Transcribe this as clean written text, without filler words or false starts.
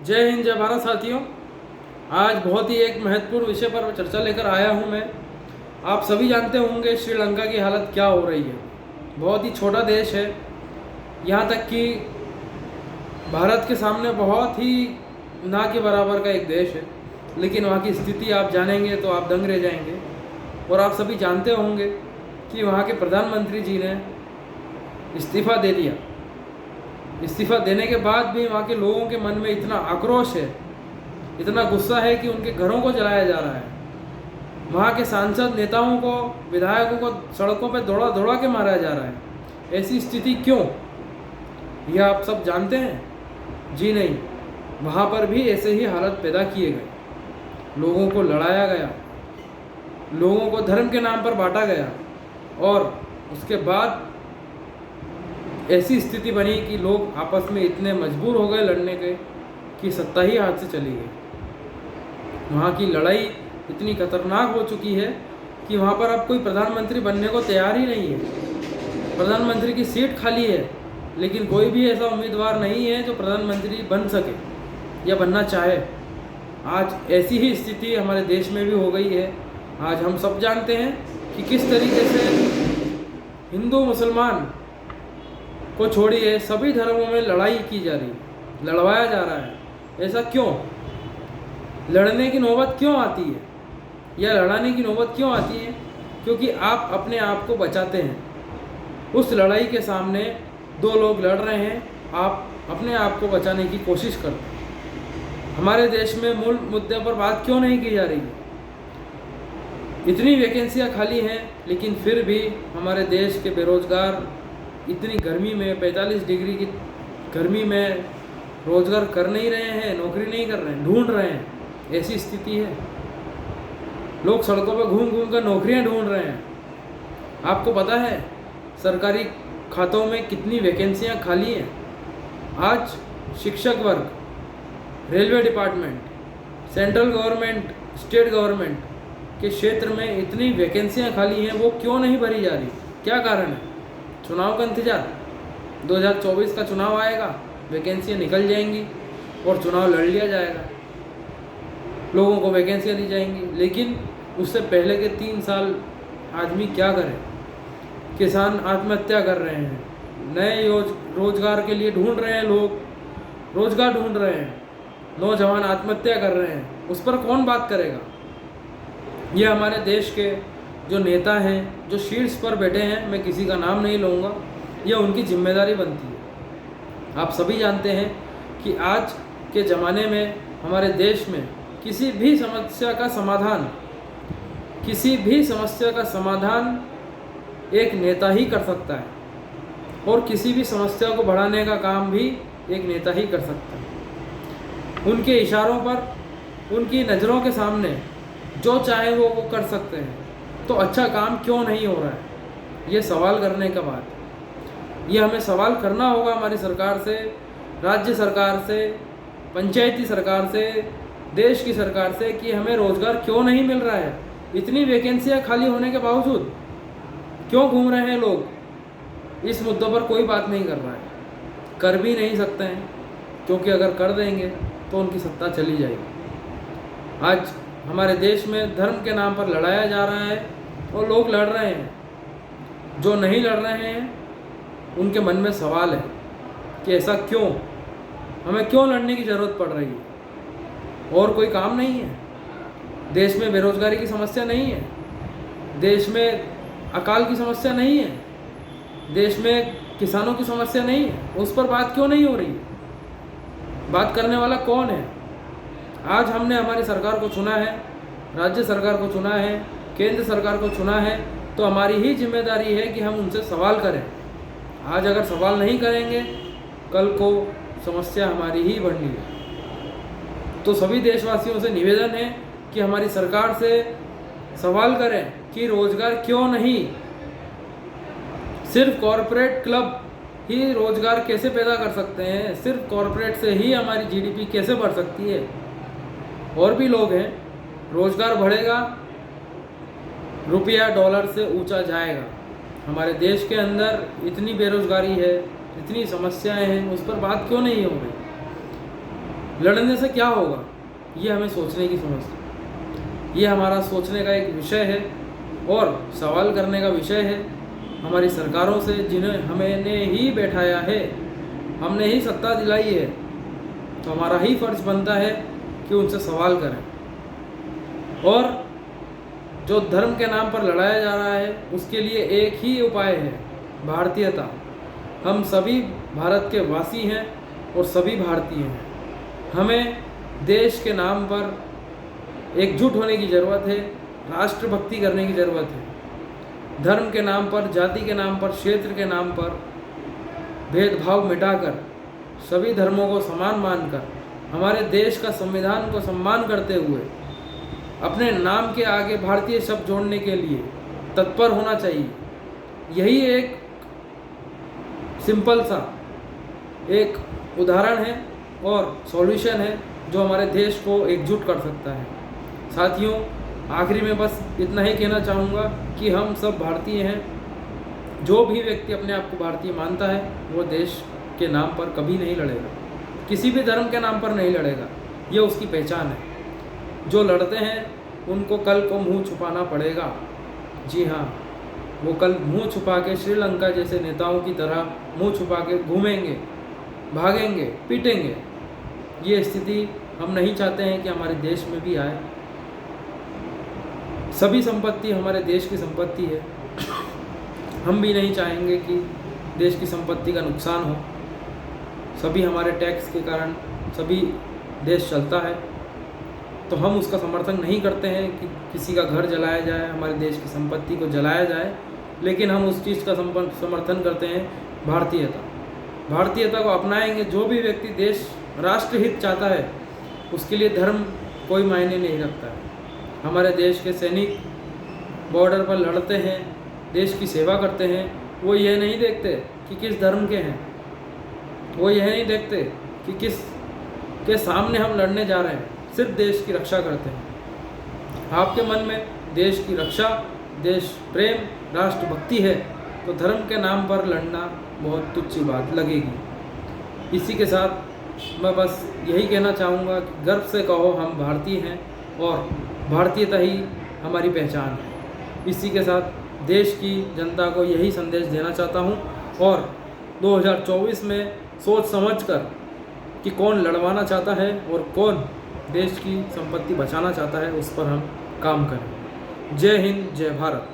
जय हिंद, जय भारत साथियों। आज बहुत ही एक महत्वपूर्ण विषय पर चर्चा लेकर आया हूं मैं। आप सभी जानते होंगे श्रीलंका की हालत क्या हो रही है। बहुत ही छोटा देश है, यहाँ तक कि भारत के सामने बहुत ही ना के बराबर का एक देश है, लेकिन वहाँ की स्थिति आप जानेंगे तो आप दंग रह जाएंगे। और आप सभी जानते होंगे कि वहाँ के प्रधानमंत्री जी ने इस्तीफ़ा दे दिया। इस्तीफ़ा देने के बाद भी वहाँ के लोगों के मन में इतना आक्रोश है, इतना गुस्सा है कि उनके घरों को जलाया जा रहा है। वहाँ के सांसद नेताओं को, विधायकों को सड़कों पर दौड़ा दौड़ा के मारा जा रहा है। ऐसी स्थिति क्यों, यह आप सब जानते हैं? जी नहीं, वहाँ पर भी ऐसे ही हालत पैदा किए गए। लोगों को लड़ाया गया, लोगों को धर्म के नाम पर बांटा गया और उसके बाद ऐसी स्थिति बनी कि लोग आपस में इतने मजबूर हो गए लड़ने के कि सत्ता ही हाथ से चली गई। वहाँ की लड़ाई इतनी खतरनाक हो चुकी है कि वहाँ पर अब कोई प्रधानमंत्री बनने को तैयार ही नहीं है। प्रधानमंत्री की सीट खाली है, लेकिन कोई भी ऐसा उम्मीदवार नहीं है जो प्रधानमंत्री बन सके या बनना चाहे। आज ऐसी ही स्थिति हमारे देश में भी हो गई है। आज हम सब जानते हैं कि किस तरीके से हिंदू मुसलमान को छोड़िए सभी धर्मों में लड़ाई की जा रही है, लड़वाया जा रहा है। ऐसा क्यों? लड़ने की नौबत क्यों आती है या लड़ाने की नौबत क्यों आती है? क्योंकि आप अपने आप को बचाते हैं। उस लड़ाई के सामने दो लोग लड़ रहे हैं, आप अपने आप को बचाने की कोशिश करते हैं। हमारे देश में मूल मुद्दे पर बात क्यों नहीं की जा रही है? इतनी वैकेंसियाँ खाली हैं, लेकिन फिर भी हमारे देश के बेरोजगार इतनी गर्मी में 45 डिग्री की गर्मी में रोजगार कर नहीं रहे हैं, नौकरी नहीं कर रहे हैं, ढूंढ रहे हैं। ऐसी स्थिति है, लोग सड़कों पर घूम घूम कर नौकरियां ढूंढ रहे हैं। आपको पता है सरकारी खातों में कितनी वैकेंसियां खाली हैं? आज शिक्षक वर्ग, railway department, central government, state government के क्षेत्र में इतनी वैकेंसियां खाली हैं, वो क्यों नहीं भरी जा रही? क्या कारण है? चुनाव का इंतजार। 2024 का चुनाव आएगा, वैकेंसियाँ निकल जाएंगी और चुनाव लड़ लिया जाएगा, लोगों को वैकेंसियाँ दी जाएंगी। लेकिन उससे पहले के 3 साल आदमी क्या करे? किसान आत्महत्या कर रहे हैं, नए रोजगार के लिए ढूंढ रहे हैं, लोग रोजगार ढूंढ रहे हैं, नौजवान आत्महत्या कर रहे हैं। उस पर कौन बात करेगा? ये हमारे देश के जो नेता हैं, जो शीर्ष पर बैठे हैं, मैं किसी का नाम नहीं लूँगा, यह उनकी जिम्मेदारी बनती है। आप सभी जानते हैं कि आज के ज़माने में हमारे देश में किसी भी समस्या का समाधान एक नेता ही कर सकता है, और किसी भी समस्या को बढ़ाने का काम भी एक नेता ही कर सकता है। उनके इशारों पर, उनकी नज़रों के सामने जो चाहे वो कर सकते हैं। तो अच्छा काम क्यों नहीं हो रहा है? ये सवाल करने का बात है। ये हमें सवाल करना होगा हमारी सरकार से, राज्य सरकार से, पंचायती सरकार से, देश की सरकार से कि हमें रोज़गार क्यों नहीं मिल रहा है। इतनी वैकेंसियाँ खाली होने के बावजूद क्यों घूम रहे हैं लोग? इस मुद्दों पर कोई बात नहीं कर रहा है, कर भी नहीं सकते हैं, क्योंकि अगर कर देंगे तो उनकी सत्ता चली जाएगी। आज हमारे देश में धर्म के नाम पर लड़ाया जा रहा है और लोग लड़ रहे हैं। जो नहीं लड़ रहे हैं उनके मन में सवाल है कि ऐसा क्यों, हमें क्यों लड़ने की ज़रूरत पड़ रही है? और कोई काम नहीं है देश में? बेरोजगारी की समस्या नहीं है देश में? अकाल की समस्या नहीं है देश में? किसानों की समस्या नहीं है? उस पर बात क्यों नहीं हो रही? बात करने वाला कौन है? आज हमने हमारी सरकार को चुना है, राज्य सरकार को चुना है, केंद्र सरकार को चुना है, तो हमारी ही जिम्मेदारी है कि हम उनसे सवाल करें। आज अगर सवाल नहीं करेंगे, कल को समस्या हमारी ही बढ़नी है। तो सभी देशवासियों से निवेदन है कि हमारी सरकार से सवाल करें कि रोज़गार क्यों नहीं? सिर्फ कॉरपोरेट क्लब ही रोज़गार कैसे पैदा कर सकते हैं? सिर्फ कॉरपोरेट से ही हमारी जीडीपी कैसे बढ़ सकती है? और भी लोग हैं, रोज़गार बढ़ेगा, रुपया डॉलर से ऊंचा जाएगा। हमारे देश के अंदर इतनी बेरोज़गारी है, इतनी समस्याएं हैं, उस पर बात क्यों नहीं हो रही? लड़ने से क्या होगा, ये हमें सोचने की समस्या, ये हमारा सोचने का एक विषय है और सवाल करने का विषय है हमारी सरकारों से, जिन्हें हमने ही बैठाया है, हमने ही सत्ता दिलाई है। तो हमारा ही फर्ज बनता है कि उनसे सवाल करें। और जो धर्म के नाम पर लड़ाया जा रहा है उसके लिए एक ही उपाय है, भारतीयता। हम सभी भारत के वासी हैं और सभी भारतीय हैं। हमें देश के नाम पर एकजुट होने की ज़रूरत है, राष्ट्रभक्ति करने की ज़रूरत है। धर्म के नाम पर, जाति के नाम पर, क्षेत्र के नाम पर भेदभाव मिटाकर, सभी धर्मों को समान मानकर, हमारे देश का संविधान को सम्मान करते हुए अपने नाम के आगे भारतीय शब्द जोड़ने के लिए तत्पर होना चाहिए। यही एक सिंपल सा एक उदाहरण है और सॉल्यूशन है जो हमारे देश को एकजुट कर सकता है। साथियों, आखिरी में बस इतना ही कहना चाहूँगा कि हम सब भारतीय हैं। जो भी व्यक्ति अपने आप को भारतीय मानता है वो देश के नाम पर कभी नहीं लड़ेगा, किसी भी धर्म के नाम पर नहीं लड़ेगा, ये उसकी पहचान है। जो लड़ते हैं उनको कल को मुंह छुपाना पड़ेगा। जी हाँ, वो कल मुंह छुपा के श्रीलंका जैसे नेताओं की तरह मुंह छुपा के घूमेंगे, भागेंगे, पीटेंगे। ये स्थिति हम नहीं चाहते हैं कि हमारे देश में भी आए। सभी संपत्ति हमारे देश की संपत्ति है। हम भी नहीं चाहेंगे कि देश की संपत्ति का नुकसान हो। सभी हमारे टैक्स के कारण सभी देश चलता है, तो हम उसका समर्थन नहीं करते हैं कि किसी का घर जलाया जाए, हमारे देश की संपत्ति को जलाया जाए। लेकिन हम उस चीज़ का समर्थन करते हैं भारतीयता। भारतीयता को अपनाएंगे। जो भी व्यक्ति देश राष्ट्रहित चाहता है उसके लिए धर्म कोई मायने नहीं रखता है। हमारे देश के सैनिक बॉर्डर पर लड़ते हैं, देश की सेवा करते हैं। वो यह नहीं देखते कि किस धर्म के हैं, वो यह नहीं देखते कि किस के सामने हम लड़ने जा रहे हैं, सिर्फ देश की रक्षा करते हैं। आपके मन में देश की रक्षा, देश प्रेम, राष्ट्रभक्ति है तो धर्म के नाम पर लड़ना बहुत तुच्छ बात लगेगी। इसी के साथ मैं बस यही कहना चाहूँगा कि गर्व से कहो हम भारतीय हैं और भारतीयता ही हमारी पहचान है। इसी के साथ देश की जनता को यही संदेश देना चाहता हूँ और 2024 में सोच समझ कर कि कौन लड़वाना चाहता है और कौन देश की संपत्ति बचाना चाहता है, उस पर हम काम करें। जय हिंद, जय भारत।